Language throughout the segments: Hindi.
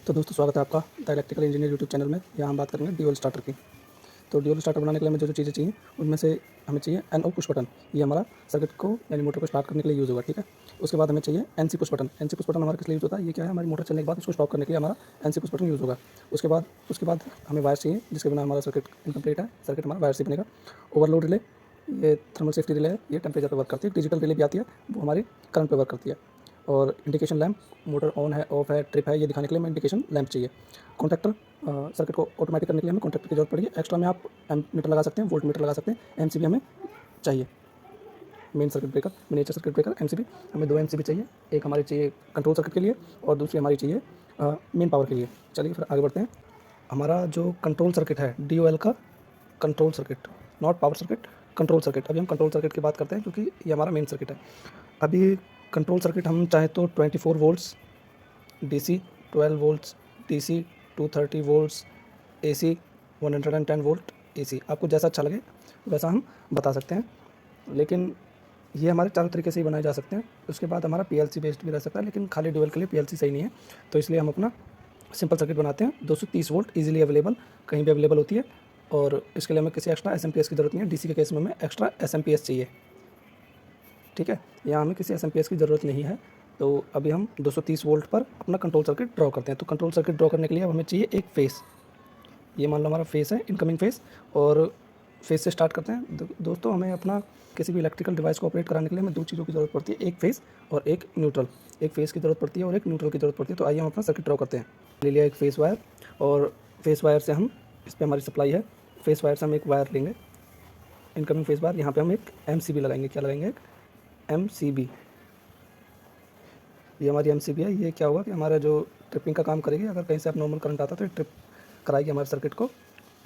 तो दोस्तों स्वागत है आपका the electrical engineer YouTube channel में। यहाँ हम बात करेंगे ड्यूल स्टार्टर की। तो ड्यूल स्टार्टर बनाने के लिए हमें जो चीज़ें चाहिए उनमें से हमें चाहिए NO पुश बटन। ये हमारा सर्किट को यानी मोटर को स्टार्ट करने के लिए यूज़ होगा, ठीक है। उसके बाद हमें चाहिए NC push button. NC push button हमारे किस लिए यूज़ होता है, ये क्या है, हमारी मोटर चलने के बाद उसको स्टॉप करने के लिए हमारा NC पुश बटन यूज़ होगा। उसके बाद हमें वायर चाहिए, जिसके बिना हमारा सर्किट इनकम्प्लीट है। सर्किट हमारा वायर से बनेगा। ओवरलोड रिले, ये थर्मल सेफ्टी रिले है, ये टेम्परेचर पर वर्क करती है। डिजिटल रिले भी आती है, वो हमारी करंट पर वर्क करती है। और इंडिकेशन लैंप, मोटर ऑन है ऑफ है ट्रिप है ये दिखाने के लिए हमें इंडिकेशन लैंप चाहिए। कॉन्टैक्टर, सर्किट को ऑटोमेटिक करने के लिए हमें कॉन्टैक्टर की जरूरत पड़ेगी। एक्स्ट्रा में आप एम्प मीटर लगा सकते हैं, वोल्ट मीटर लगा सकते हैं। एमसीबी हमें चाहिए। Main circuit breaker, miniature circuit breaker, MCB हमें 2 एमसीबी चाहिए। एक हमारी चाहिए कंट्रोल सर्किट के लिए और दूसरी हमारी चाहिए मेन पावर के लिए। चलिए फिर आगे बढ़ते हैं। हमारा जो कंट्रोल सर्किट है DOL का control circuit, not power circuit, control circuit. अभी हम कंट्रोल सर्किट की बात करते हैं क्योंकि ये हमारा मेन सर्किट है। अभी कंट्रोल सर्किट हम चाहे तो 24 volts DC, 12 volts DC, 230 volts AC, 110 volt AC, आपको जैसा अच्छा लगे वैसा हम बता सकते हैं। लेकिन ये हमारे चारों तरीके से ही बनाए जा सकते हैं। उसके बाद हमारा PLC बेस्ड भी रह सकता है, लेकिन खाली ड्यूल के लिए PLC सही नहीं है, तो इसलिए हम अपना सिंपल सर्किट बनाते हैं। 230 वोल्ट ईजिली अवेलेबल, कहीं भी अवेलेबल होती है। और इसके लिए हमें किसी एक्स्ट्रा SMP की ज़रूरत नहीं है। DC के केस में हमें एक्स्ट्रा SMP चाहिए, ठीक है। यहाँ हमें किसी SMP की ज़रूरत नहीं है। तो अभी हम 230 वोल्ट पर अपना कंट्रोल सर्किट ड्रॉ करते हैं। तो कंट्रोल सर्किट ड्रॉ करने के लिए अब हमें चाहिए एक फेस। ये मान लो हमारा फेस है, इनकमिंग फेस, और फेस से स्टार्ट करते हैं। दोस्तों हमें अपना किसी भी इलेक्ट्रिकल डिवाइस को ऑपरेट कराने के लिए हमें 2 चीज़ों की ज़रूरत पड़ती है, एक फेस और एक न्यूट्रल। एक फेस की ज़रूरत पड़ती है और एक न्यूट्रल की ज़रूरत पड़ती है। तो आइए हम अपना सर्किट ड्रॉ करते हैं। ले लिया एक फेस वायर, और फेस वायर से हम, इस पर हमारी सप्लाई है, फेस वायर से हम एक वायर लेंगे, इनकमिंग फेस वायर। यहाँ पर हम एक MCB लगाएंगे। क्या लगाएंगे? एक MCB। ये हमारी MCB है। ये क्या होगा कि हमारा जो ट्रिपिंग का काम करेगी, अगर कहीं से आप नॉर्मल करंट आता है तो ये ट्रिप कराएगी हमारे सर्किट को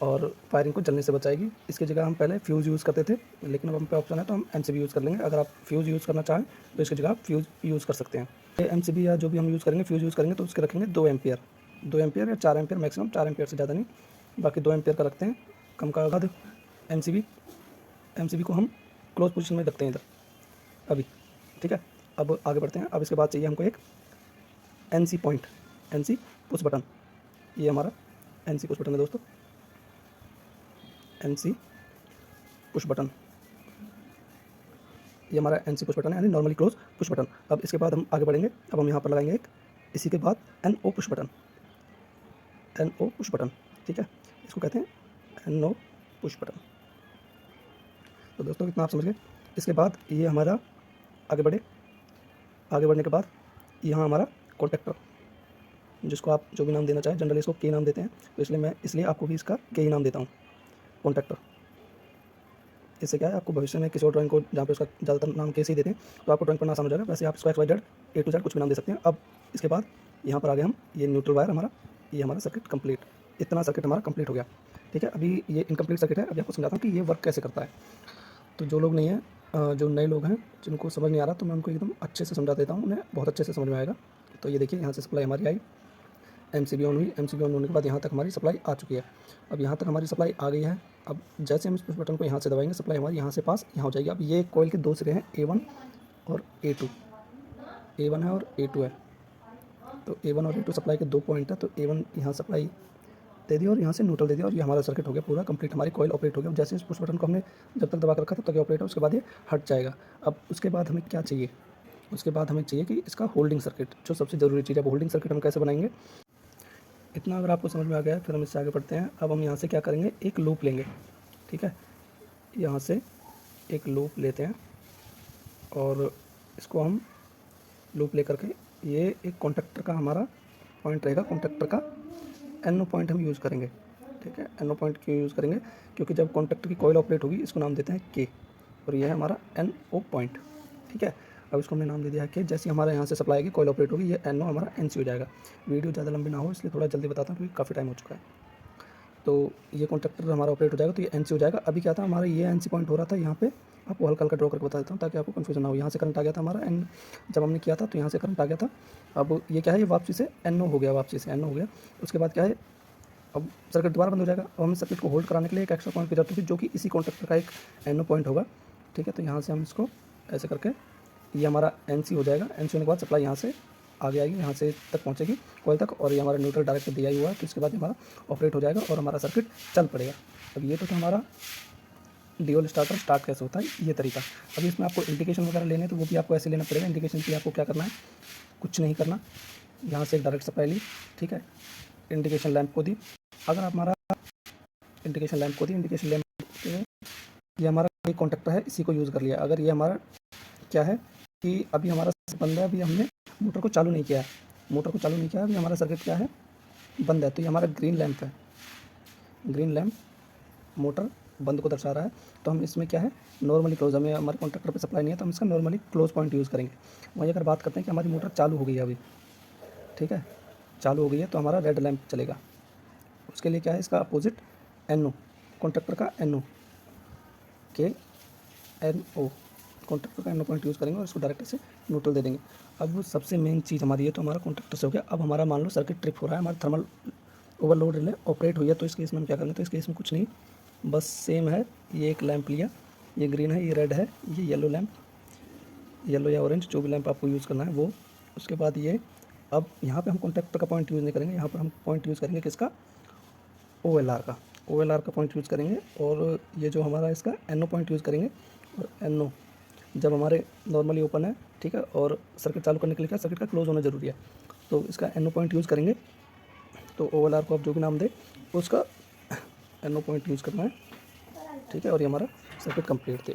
और वायरिंग को जलने से बचाएगी। इसकी जगह हम पहले फ्यूज़ यूज़ करते थे, लेकिन अब हम पे ऑप्शन है तो हम MCB यूज़ कर लेंगे। अगर आप फ्यूज़ यूज़ करना चाहें तो इसकी जगह आप फ्यूज़ यूज़ कर सकते हैं। ये MCB या जो भी हम यूज़ करेंगे, फ्यूज़ यूज़ करेंगे तो उसके रखेंगे 2 एम्पियर, 2 एम्पियर या 4 एम्पियर, मैक्सिमम 4 एम्पियर से ज़्यादा नहीं, बाकी 2 एम्पियर का रखते हैं। कम का बाद MCB को हम क्लोज पोजिशन में रखते हैं इधर अभी, ठीक है। अब आगे बढ़ते हैं। अब इसके बाद चाहिए हमको एक NC point, NC push button. ये हमारा NC पुश बटन है दोस्तों, NC पुश बटन। ये हमारा NC पुश बटन है, यानी नॉर्मली क्लोज पुश बटन। अब इसके बाद हम आगे बढ़ेंगे। अब हम यहाँ पर लगाएंगे एक, इसी के बाद NO push button, NO push button, ठीक है। इसको कहते हैं NO पुश बटन। तो दोस्तों इतना आप समझ गए। इसके बाद ये हमारा आगे बढ़ने के बाद यहाँ हमारा कॉन्टैक्टर, जिसको आप जो भी नाम देना चाहें, जनरली इसको के नाम देते हैं, तो इसलिए आपको भी इसका के ही नाम देता हूँ, कॉन्टैक्टर। इससे क्या है, आपको भविष्य में किसी और ड्राइंग को जहाँ पे उसका ज़्यादातर नाम के से ही देते हैं तो आपको ड्राइंग पढ़ना आसान हो जाएगा। वैसे आप इसको XYZ A to Z कुछ भी नाम दे सकते हैं। अब इसके बाद यहाँ पर आ गए हम, ये न्यूट्रल वायर हमारा, ये हमारा सर्किट कंप्लीट। इतना सर्किट हमारा कंप्लीट हो गया, ठीक है। अभी ये इनकम्प्लीट सर्किट है। अभी आपको समझाता हूँ कि ये वर्क कैसे करता है। तो जो लोग नहीं हैं, जो नए लोग हैं, जिनको समझ नहीं आ रहा, तो मैं उनको एकदम अच्छे से समझा देता हूँ, उन्हें बहुत अच्छे से समझ में आएगा। तो ये देखिए, यहाँ से सप्लाई हमारी आई, MCB ऑन हुई, MCB ऑन होने के बाद यहाँ तक हमारी सप्लाई आ चुकी है। अब यहाँ तक हमारी सप्लाई आ गई है। अब जैसे हम इस पुश बटन को यहाँ से दबाएंगे, सप्लाई हमारी यहाँ से पास यहाँ हो जाएगी। अब ये कॉइल के 2 सिरे हैं, A1 और A2, A1 है और A2 है। तो A1 और A2 सप्लाई के 2 पॉइंट है। तो A1 यहाँ सप्लाई दे दी और यहाँ से न्यूट्रल दे दिया, और ये हमारा सर्किट हो गया पूरा कंप्लीट। हमारी कॉइल ऑपरेट हो गया। जैसे इस पुश बटन को हमने जब तक दबा कर रखा तब तक ऑपरेट हो, उसके बाद ये हट जाएगा। अब उसके बाद हमें क्या चाहिए? उसके बाद हमें चाहिए कि इसका होल्डिंग सर्किट, जो सबसे ज़रूरी चीज़ है। होल्डिंग सर्किट हम कैसे बनाएंगे, इतना अगर आपको समझ में आ गया है, फिर हम इससे आगे बढ़ते हैं। अब हम यहाँ से क्या करेंगे, एक लूप लेंगे, ठीक है। यहाँ से एक लूप लेते हैं और इसको हम लूप लेकर के, ये एक कॉन्टैक्टर का हमारा पॉइंट रहेगा। कॉन्टैक्टर का NO पॉइंट हम यूज़ करेंगे, ठीक है। NO पॉइंट क्यों यूज़ करेंगे? क्योंकि जब कॉन्टैक्टर की कॉइल ऑपरेट होगी, इसको नाम देते हैं K, और ये है हमारा NO पॉइंट, ठीक है। अब इसको हमने नाम दे दिया है कि जैसे हमारे यहाँ से सप्लाई आएगी, कॉइल ऑपरेट होगी, ये NO हमारा NC हो जाएगा। वीडियो ज़्यादा लंबी ना हो इसलिए थोड़ा जल्दी बताता हूँ, क्योंकि काफ़ी टाइम हो चुका है। तो ये कॉन्टैक्टर हमारा ऑपरेट हो जाएगा, तो ये NC हो जाएगा। अभी क्या था, हमारा ये NC पॉइंट हो रहा था यहाँ पे। आपको हल्का हल्का ड्रॉ करके बता देता हूँ ताकि आपको कन्फ्यूजन ना हो। यहाँ से करंट आ गया था हमारा N, जब हमने किया था तो यहाँ से करंट आ गया था। अब ये क्या है, ये वापसी से NO हो गया, वापसी से NO हो गया। उसके बाद क्या है, अब सर्किट दोबारा बंद हो जाएगा। अब हमें सर्किट को होल्ड कराने के लिए एक एक्स्ट्रा पॉइंट की जरूरत होगी, जो कि इसी कॉन्टैक्टर का एक NO पॉइंट होगा, ठीक है। तो यहाँ से हम इसको ऐसे करके, ये हमारा NC हो जाएगा। NC होने के बाद सप्लाई यहाँ से आगे आएगी, यहाँ से तक पहुँचेगी कॉइल तक, और ये हमारा न्यूट्रल डायरेक्ट दिया ही हुआ है। तो इसके बाद हमारा ऑपरेट हो जाएगा और हमारा सर्किट चल पड़ेगा। अब ये तो था हमारा ड्यूल स्टार्टर स्टार्ट कैसे होता है ये तरीका। अभी इसमें आपको इंडिकेशन वगैरह लेने तो वो भी आपको ऐसे लेना पड़ेगा। इंडिकेशन के लिए आपको क्या करना है, कुछ नहीं करना, यहाँ से एक डायरेक्ट सप्लाई ली, ठीक है, इंडिकेशन लैंप को दी। अगर आप हमारा इंडिकेशन लैंप को दी, इंडिकेशन लैंप ये हमारा कॉन्टेक्टर है, इसी को यूज़ कर लिया। अगर ये हमारा क्या है कि अभी हमारा बंद है, अभी हमने मोटर को चालू नहीं किया है, मोटर को चालू नहीं किया है, अभी हमारा सर्किट क्या है, बंद है। तो ये हमारा ग्रीन लैंप है, ग्रीन लैंप मोटर बंद को दर्शा रहा है। तो हम इसमें क्या है, नॉर्मली क्लोज, हमें हमारे कॉन्ट्रैक्टर पे सप्लाई नहीं है तो हम इसका नॉर्मली क्लोज पॉइंट यूज़ करेंगे। वहीं अगर बात करते हैं कि हमारी मोटर चालू हो गई है अभी, ठीक है, चालू हो गई है, तो हमारा रेड लैंप चलेगा। उसके लिए क्या है, इसका अपोजिट NO, कॉन्ट्रैक्टर का NO, KNO, कॉन्ट्रैक्टर का NO पॉइंट यूज़ करेंगे और इसको डायरेक्ट से न्यूट्रल दे देंगे। अब वो सबसे मेन चीज़ हमारी है, तो हमारा कॉन्ट्रैक्टर से हो गया। अब हमारा मान लो सर्किट ट्रिप हो रहा है, हमारा थर्मल ओवरलोड रिले ऑपरेट हुई है, तो इस केस में हम क्या करेंगे, तो इस केस में कुछ नहीं, बस सेम है, ये एक लैंप लिया, ये ग्रीन है, ये रेड है, ये येलो लैंप, येलो या ऑरेंज जो भी लैंप आपको यूज़ करना है वो। उसके बाद ये, अब यहाँ पे हम कॉन्ट्रैक्टर का पॉइंट यूज़ नहीं करेंगे, यहाँ पर हम पॉइंट यूज़ करेंगे किसका, OLR का, OLR का पॉइंट यूज़ करेंगे। और ये जो हमारा इसका NO पॉइंट यूज़ करेंगे। और NO जब हमारे नॉर्मली ओपन है, ठीक है, और सर्किट चालू करने के लिए क्या, सर्किट का क्लोज होना ज़रूरी है, तो इसका NO पॉइंट यूज़ करेंगे। तो OLR को आप जो भी नाम दे उसका NO पॉइंट यूज़ करना है, ठीक है, और ये हमारा सर्किट कंप्लीट थे।